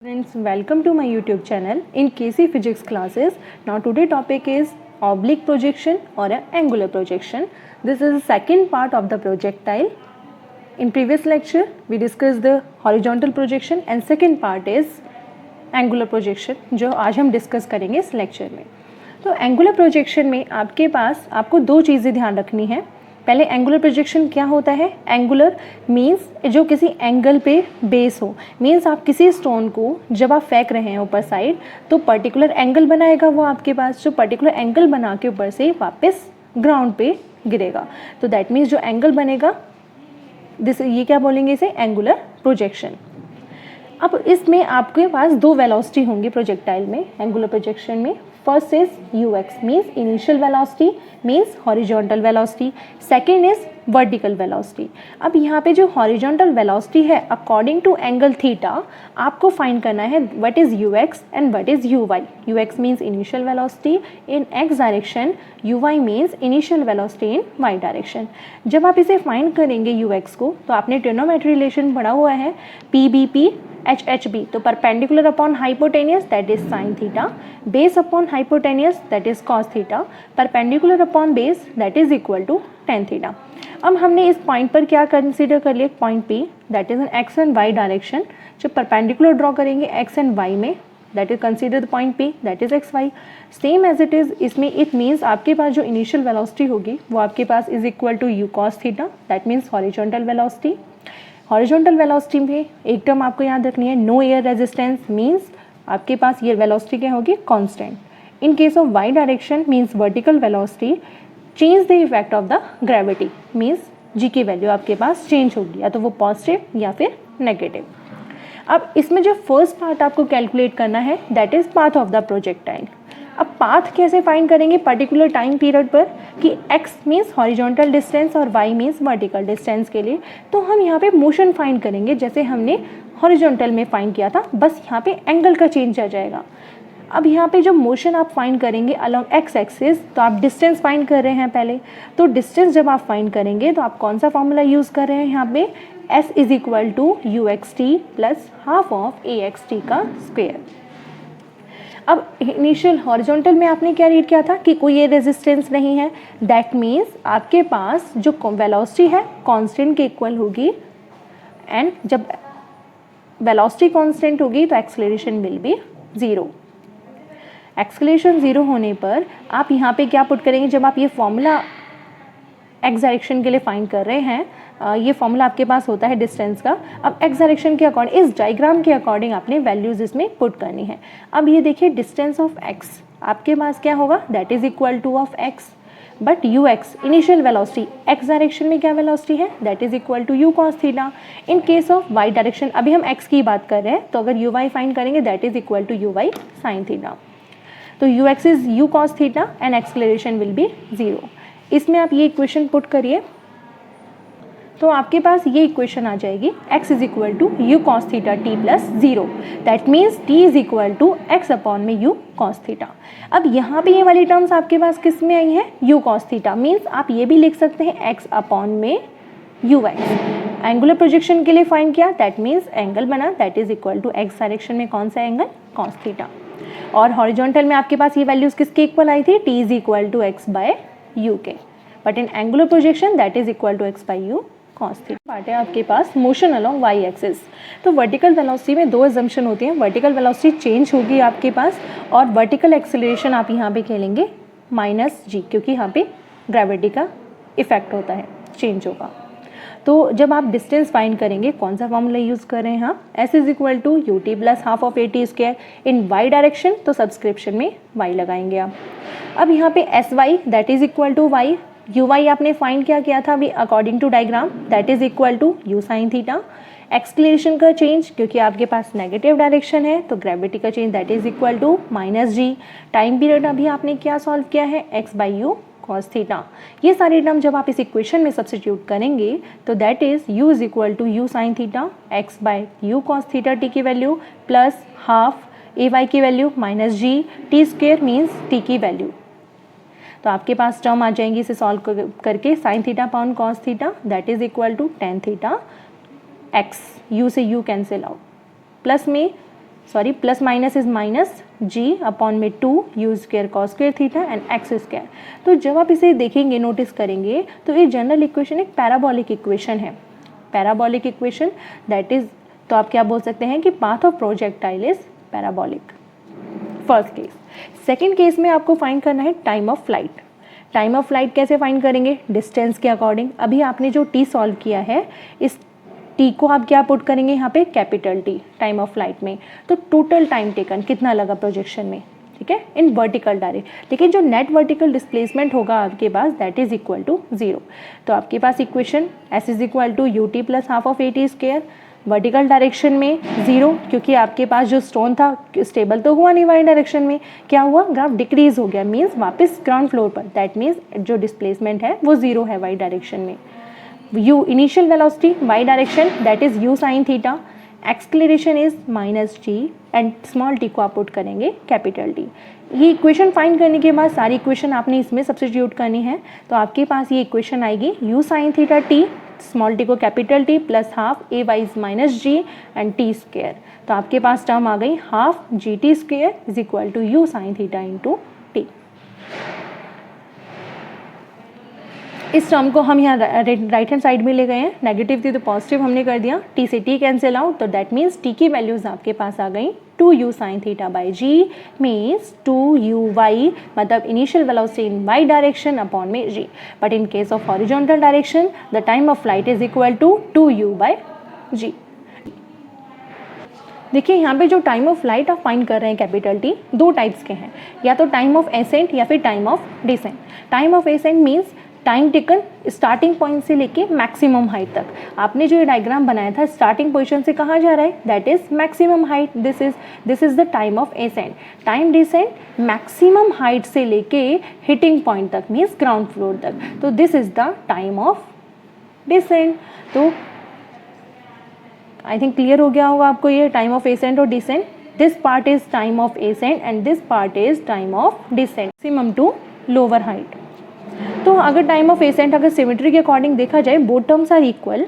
Friends, welcome to my YouTube channel in KC Physics classes. Now today topic is oblique projection or a angular projection. This is the second part of the projectile. In previous lecture we discussed the horizontal projection and second part is angular projection जो आज हम discuss करेंगे इस lecture में. तो angular projection में आपके पास आपको दो चीज़ें ध्यान रखनी है. पहले एंगुलर प्रोजेक्शन क्या होता है. एंगुलर मींस जो किसी एंगल पे बेस हो. मींस आप किसी स्टोन को जब आप फेंक रहे हैं ऊपर साइड तो पर्टिकुलर एंगल बनाएगा वो आपके पास, जो पर्टिकुलर एंगल बना के ऊपर से वापस ग्राउंड पे गिरेगा. तो दैट मीन्स जो एंगल बनेगा ये क्या बोलेंगे, इसे एंगुलर प्रोजेक्शन. अब इसमें आपके पास दो वेलोसिटी होंगी प्रोजेक्टाइल में एंगुलर प्रोजेक्शन में. First is ux means initial velocity means horizontal velocity. Second is vertical velocity. अब यहाँ पे जो हॉरिजॉन्टल वेलोसिटी है अकॉर्डिंग टू एंगल थीटा आपको फाइंड करना है what is ux and what is uy. ux means initial velocity in x direction, uy means initial velocity in y direction. जब आप इसे फाइंड करेंगे ux को तो आपने ट्रिग्नोमेट्री रिलेशन पढ़ा हुआ है PBP HHB. तो perpendicular upon hypotenuse that is sine theta, base upon hypotenuse that is cos theta, perpendicular upon base that is equal to tan theta. अब हमने इस पॉइंट पर क्या कंसीडर कर लिया, point P that is in x and y direction. जब perpendicular draw करेंगे x and y में that is consider the point P that is XY. Same as it is इसमें इट मीन्स आपके पास जो इनिशियल वेलोसिटी होगी वो आपके पास is equal to u cos theta that means horizontal velocity. Horizontal velocity में एक टर्म आपको याद रखनी है, नो एयर रेजिस्टेंस मीन्स आपके पास ये वेलोसिटी क्या होगी, constant. In case of y direction means vertical velocity change the effect of the gravity means g की वैल्यू आपके पास चेंज होगी, या तो वो पॉजिटिव या फिर नेगेटिव. अब इसमें जो फर्स्ट पार्ट आपको कैलकुलेट करना है that is path of the projectile. अब पाथ कैसे फाइंड करेंगे पर्टिकुलर टाइम पीरियड पर कि x मीन्स हॉरिजॉन्टल डिस्टेंस और y मीन्स वर्टिकल डिस्टेंस के लिए. तो हम यहाँ पे मोशन फाइंड करेंगे जैसे हमने हॉरिजॉन्टल में फाइंड किया था, बस यहाँ पे एंगल का चेंज आ जाएगा. अब यहाँ पे जो मोशन आप फाइंड करेंगे अलॉन्ग x एक्सिस, तो आप डिस्टेंस फाइंड कर रहे हैं पहले. तो डिस्टेंस जब आप फाइंड करेंगे तो आप कौन सा फॉर्मूला यूज़ कर रहे हैं यहाँ पे, s is equal to uxt plus half of axt का स्क्वेयर. अब इनिशियल हॉरिजॉन्टल में आपने क्या रीड किया था कि कोई ये रेजिस्टेंस नहीं है, दैट मीन्स आपके पास जो वेलोसिटी है कांस्टेंट के इक्वल होगी. एंड जब वेलोसिटी कांस्टेंट होगी तो acceleration will be zero. Acceleration zero होने पर आप यहाँ पे क्या पुट करेंगे, जब आप ये फॉर्मूला एक्स डायरेक्शन के लिए फाइंड कर रहे हैं, ये फॉर्मूला आपके पास होता है डिस्टेंस का. अब एक्स डायरेक्शन के अकॉर्डिंग इस डायग्राम के अकॉर्डिंग आपने वैल्यूज इसमें पुट करनी है. अब ये देखिए डिस्टेंस ऑफ एक्स आपके पास क्या होगा, that is equal to of x, but u x initial velocity x direction में क्या वेलोसिटी है, that is equal to u cos theta. In case of y direction अभी हम एक्स की बात कर रहे हैं, तो अगर यू वाई फाइंड करेंगे that is equal to u y sine theta. तो u x is u cos theta and acceleration will be zero. इसमें आप ये इक्वेशन पुट करिए तो आपके पास ये इक्वेशन आ जाएगी, x is equal to u cos theta t plus zero. That means t is equal to x upon में यू कॉस थीटा. अब यहाँ पे ये वाली टर्म्स आपके पास किस में आई है, यू कॉस थीटा. मीन्स आप ये भी लिख सकते हैं x अपॉन में यू एक्स. एंगुलर प्रोजेक्शन के लिए फाइंड किया, दैट मीन्स एंगल बना that is equal to x direction में कौन सा एंगल, कॉस थीटा. और हॉरिजॉन्टल में आपके पास ये वैल्यूज किसके इक्वल आई थी, t is equal to x by u के. But in angular projection that is equal to x by u cos theta. Part है आपके पास मोशन अलोंग वाई एक्सिस. तो वर्टिकल वेलोसिटी में दो एजम्पशन होती हैं, वर्टिकल वेलोसिटी चेंज होगी आपके पास और वर्टिकल एक्सेलरेशन आप यहाँ पे खेलेंगे माइनस जी, क्योंकि यहाँ पे ग्रेविटी का इफेक्ट होता है, चेंज होगा. तो जब आप डिस्टेंस फाइंड करेंगे कौन सा फॉर्मूला यूज़ कर रहे हैं आप, s is equal to u t plus half of a t square. In y direction तो सब्सक्रिप्शन में वाई लगाएंगे आप. अब यहाँ पे s y that is equal to y, u y आपने फाइंड क्या किया था अभी according to diagram, that is equal to u sine theta. Acceleration का चेंज क्योंकि आपके पास नेगेटिव डायरेक्शन है तो ग्रेविटी का change that is equal to minus ji. Time period अभी आपने क्या सॉल्व किया है, x by you cos theta. ये सारे टर्म जब आप इस इक्वेशन में सब्स्टिट्यूट करेंगे तो that is u is equal to u sine theta x by u cos theta t की value plus half a y की value minus g t square means t की वैल्यू. तो आपके पास टर्म आ जाएंगी इसे सॉल्व करके, sine theta upon cos theta that is equal to tan theta x, u से यू कैंसिल आउट, प्लस में sorry plus minus is minus g upon में 2 you square cos square theta and x square. तो जब आप इसे देखेंगे, notice करेंगे, तो ये जनरल इक्वेशन एक पैराबोलिक इक्वेशन है। पैराबोलिक इक्वेशन दैट इज, तो आप क्या बोल सकते हैं कि path of projectile is parabolic. First case. Second case में आपको फाइंड करना है time of flight. Time of flight कैसे फाइंड करेंगे? डिस्टेंस के अकॉर्डिंग। अभी आपने जो टी सॉल्व किया है, इस टी को आप क्या पुट करेंगे यहाँ पे? Capital t time of flight में। तो टोटल टाइम टेकन कितना लगा प्रोजेक्शन में, ठीक है, इन वर्टिकल डायरेक्शन। लेकिन जो नेट वर्टिकल डिस्प्लेसमेंट होगा आपके पास दैट इज इक्वल टू 0। तो आपके पास equation s is equal to u t plus half of a t square, vertical direction में 0, क्योंकि आपके पास जो स्टोन था स्टेबल तो हुआ नहीं वाई डायरेक्शन में, क्या हुआ? ग्राफ डिक्रीज हो गया, मीन्स वापस ग्राउंड फ्लोर पर। दैट मीन्स जो डिस्प्लेसमेंट है वो 0 है वाई डायरेक्शन में। u initial velocity y direction that is u sine theta, acceleration is minus g and small t को आप पुट करेंगे कैपिटल T। ये इक्वेशन फाइंड करने के बाद सारी इक्वेशन आपने इसमें सब्स्टिट्यूट करनी है। तो आपके पास ये इक्वेशन आएगी u sine theta t, small t को capital T plus half a y minus g and t square. तो आपके पास टर्म आ गई half g t square is equal to u sine theta into t। इस term को हम यहाँ राइट हैंड साइड में ले गए हैं, नेगेटिव थी तो पॉजिटिव हमने कर दिया, टी से टी कैंसिल आउट। तो दैट मीन्स टी की वैल्यूज आपके पास आ गई 2u sine theta by g means 2u मतलब initial velocity in y direction upon में g। But in case of horizontal direction the time of flight is equal to 2u by g. देखिए यहाँ पे जो टाइम ऑफ फ्लाइट आप find कर रहे हैं कैपिटल टी, दो टाइप्स के हैं, या तो टाइम ऑफ एसेंट या फिर time of descent. Time of ascent means time taken starting point से लेके मैक्सिमम हाइट तक। आपने जो ये डायग्राम बनाया था स्टार्टिंग पोजीशन से कहाँ जा रहा है? That is maximum height. This is the time of ascent. Time descent maximum height से लेके हिटिंग पॉइंट तक मीन्स ग्राउंड फ्लोर तक। तो this is the time of descent. तो आई थिंक क्लियर हो गया होगा आपको ये टाइम ऑफ एसेंट और descent. This part is time of ascent and this part is time of descent, maximum to lower height. तो अगर टाइम ऑफ एसेंट अगर सिमेट्री के अकॉर्डिंग देखा जाए बोथ टर्म्स आर इक्वल,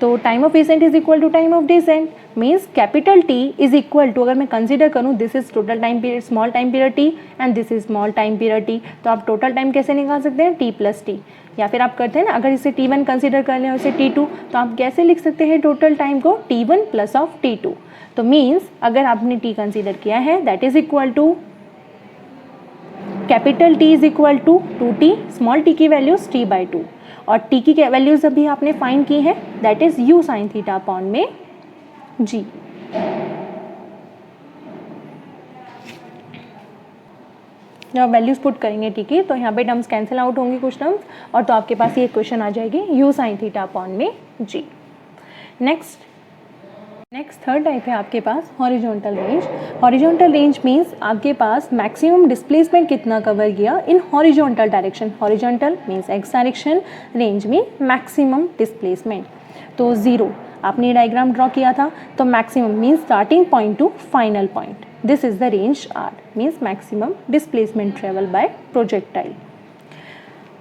तो time of ascent is equal to time of descent means capital T is equal to, अगर मैं consider करूँ this is total time period small time period t and this is small time period t. तो आप total time कैसे निकाल सकते हैं? T plus T, या फिर आप करते हैं ना अगर इसे T1 कंसीडर कर लें और इसे T2, तो आप कैसे लिख सकते हैं टोटल टाइम को? T1 plus of T2। तो मीन्स अगर आपने T कंसीडर किया है that is equal to capital T is equal to 2T, small t की वैल्यूज T बाई 2, और T की वैल्यूज अभी आपने फाइंड की है that is u sine theta upon में g। जब वैल्यूज पुट करेंगे टी की तो यहाँ पे टर्म्स कैंसिल आउट होंगी कुछ टर्म्स, और तो आपके पास ये इक्वेशन आ जाएगी u साइन थीटा अपॉन में g। नेक्स्ट थर्ड टाइप है आपके पास horizontal range. Horizontal range means आपके पास मैक्सिमम डिस्प्लेसमेंट कितना कवर किया in horizontal direction. Horizontal means x direction, range mean maximum displacement. तो 0 आपने डायग्राम ड्रॉ किया था, तो maximum means starting point to final point, this is the range r means maximum displacement travel by projectile.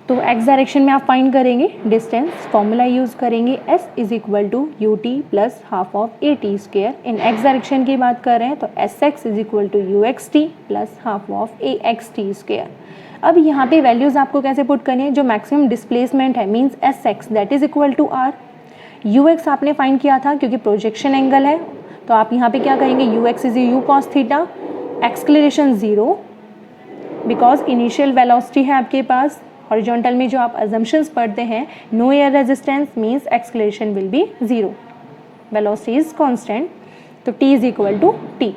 तो x direction में आप find करेंगे distance, formula use करेंगे s is equal to u t plus half of a t square. In x direction की बात कर रहे हैं तो s x is equal to u x t plus half of a x t square. अब यहाँ पे वैल्यूज आपको कैसे पुट करनी है? जो मैक्सिमम डिस्प्लेसमेंट है means s x that is equal to r, u x आपने फाइंड किया था क्योंकि प्रोजेक्शन एंगल है, तो आप यहाँ पे क्या करेंगे? U x is u cos theta, acceleration 0 because initial velocity है आपके पास। हॉरिजॉन्टल में जो आप अजम्पशंस पढ़ते हैं, no air resistance means acceleration will be 0, velocity is constant, तो t is equal to t.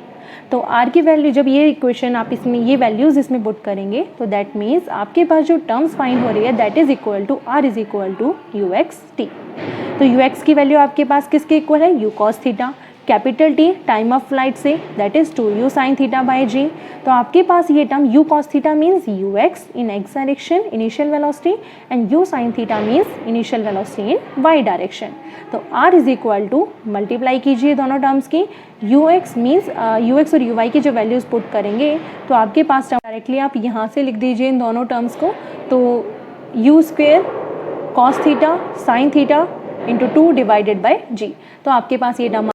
तो r की वैल्यू जब ये इक्वेशन आप इसमें ये वैल्यूज इसमें पुट करेंगे तो दैट मीन्स आपके पास जो टर्म्स फाइंड हो रही है that is equal to r is equal to u x t. तो यू एक्स की वैल्यू आपके पास किसके इक्वल है? U cos theta, capital t time of flight से that is 2u sine theta by g. तो आपके पास ये term u cos theta means u x in x direction initial velocity and u sine theta means initial velocity in y direction. तो r is equal to multiply कीजिए दोनों terms की, you x means u x और you Y की जो values put करेंगे तो आपके पास डायरेक्टली आप यहाँ से लिख दीजिए इन दोनों टर्म्स को, तो u square cos theta sine theta into 2 divided by g. तो आपके पास ये टर्म